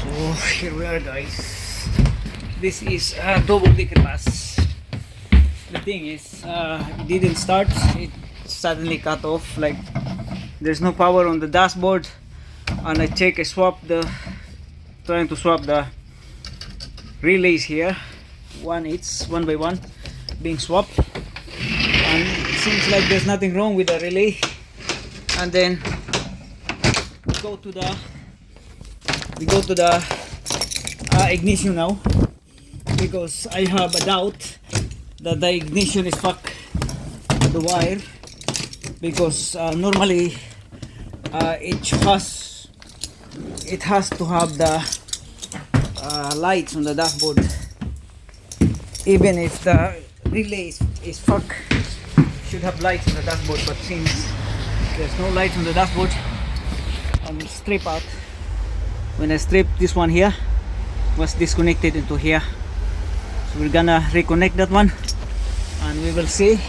So here we are, guys. This is a double decker bus. The thing is, it didn't start. It suddenly cut off. Like there's no power on the dashboard, and I trying to swap the relays here. It's one by one being swapped, and it seems like there's nothing wrong with the relay. And then we go to the ignition now, because I have a doubt that the ignition is fucked with the wire, because normally it has to have the lights on the dashboard. Even if the relay is fucked, should have lights on the dashboard, but since there's no lights on the dashboard, I'm strip out. When I strip this one here, was disconnected into here, so we're gonna reconnect that one and we will see.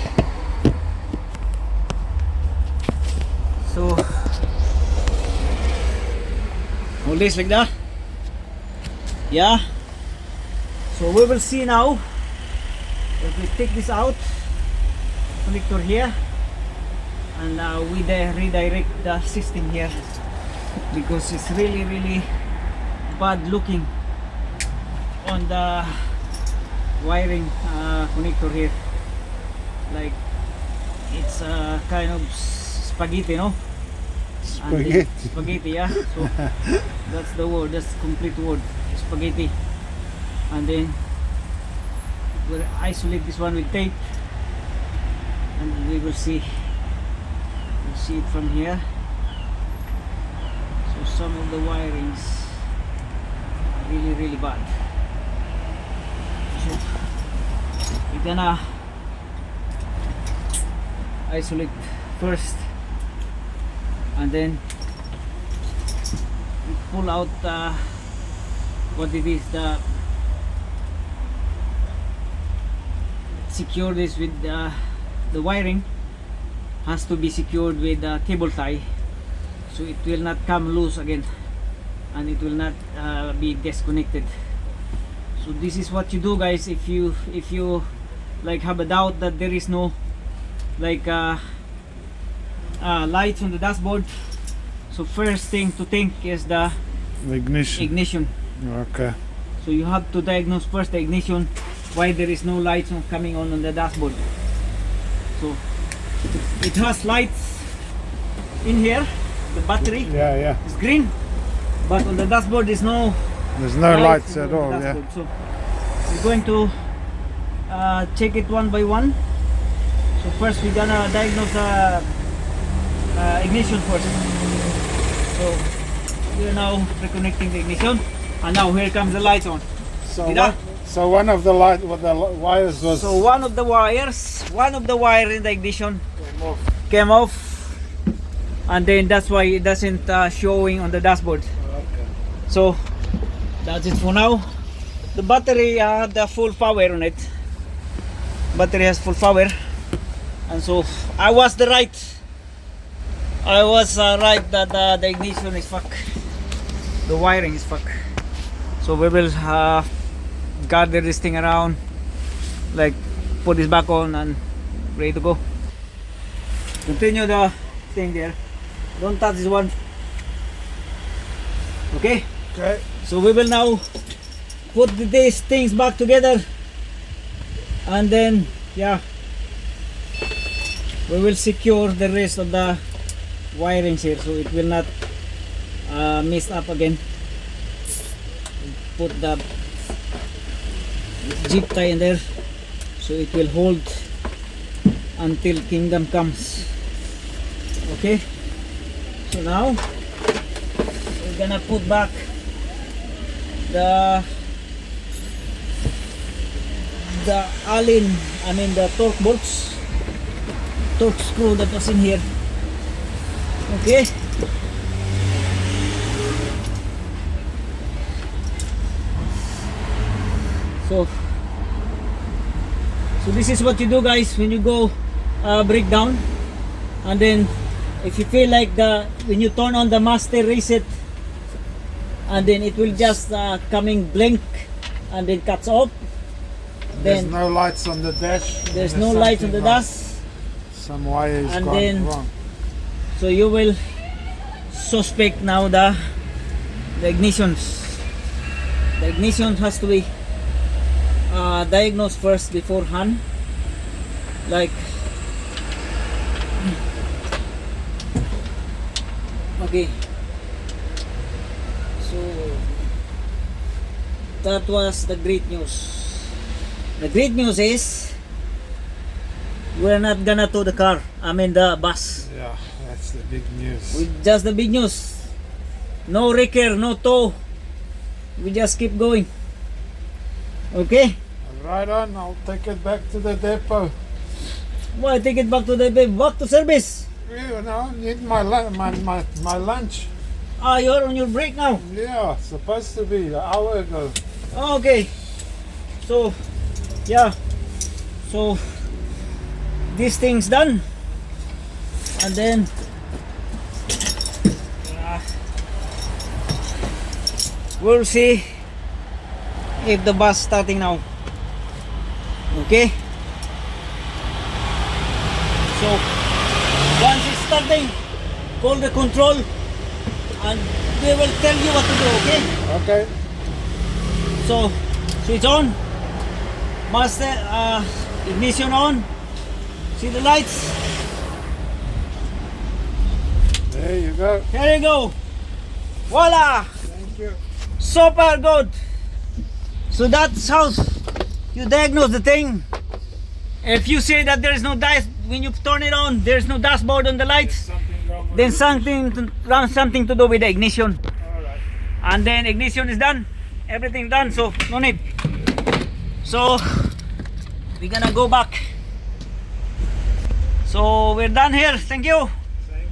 So hold this like that, yeah. So we will see now if we take this out, connector here, and we redirect the system here, because it's really bad looking on the wiring connector here. Like it's kind of spaghetti, no? Spaghetti, yeah. So that's the word, that's the complete word, spaghetti. And then we'll isolate this one with tape, and we will see. We'll see it from here. So some of the wirings are really bad. So we're gonna isolate first, and then we pull out what it is, secure this with the wiring has to be secured with a cable tie, so it will not come loose again, and it will not be disconnected. So this is what you do, guys, if you like have a doubt that there is no like lights on the dashboard. So first thing to think is the ignition. Okay. So you have to diagnose first the ignition, why there is no lights coming on the dashboard. So it has lights in here, the battery is green, but on the dashboard there's no lights at all. Yeah. So we're going to check it one by one. So first we're gonna diagnose the ignition first. So we're now reconnecting the ignition, and now here comes the lights on. So one of the wires was. So one of the wire in the ignition came off, and then that's why it doesn't showing on the dashboard. Okay. So that's it for now. The battery had the full power on it. Battery has full power, and so I was right that the ignition is fucked. The wiring is fucked. So we will gather this thing around, like put this back on and ready to go. Continue the thing there. Don't touch this one. Okay? Okay. So we will now put these things back together, and then we will secure the rest of the wirings here, so it will not mess up again. Put the zip tie in there, so it will hold until kingdom comes. Okay, so now we're gonna put back the torque bolts, torque screw that was in here. Okay, so this is what you do, guys, when you go breakdown. And then if you feel like when you turn on the master reset and then it will just coming blink and then cuts off. There's Then no lights on the dash. there's no light on the something wrong. dash, Some wire is and gone then- wrong. so you will suspect now the ignitions. The ignition has to be diagnosed first beforehand, like okay. So that was the great news. The great news is we're not gonna tow the car. I mean the bus. Yeah, that's the big news. With just the big news. No repair, no tow. We just keep going. Okay? Right on, I'll take it back to the depot. Why take it back to the back to service? You know, need my lunch. Ah, you're on your break now. Yeah, supposed to be an hour ago. Okay. So, yeah. So, this thing's done. And then, we'll see if the bus starting now. Okay. So, once it's starting, call the control and they will tell you what to do. Okay. Okay. So, switch on, master, ignition on, see the lights, There you go. here you go, voila, Thank you. super good. So that's how you diagnose the thing. If you say that there is no dash, when you turn it on, there is no dashboard on the lights, Something wrong with then it. something to do with the ignition. All right. And then ignition is done, everything done, so no need. So we're gonna go back. So we're done here, thank you.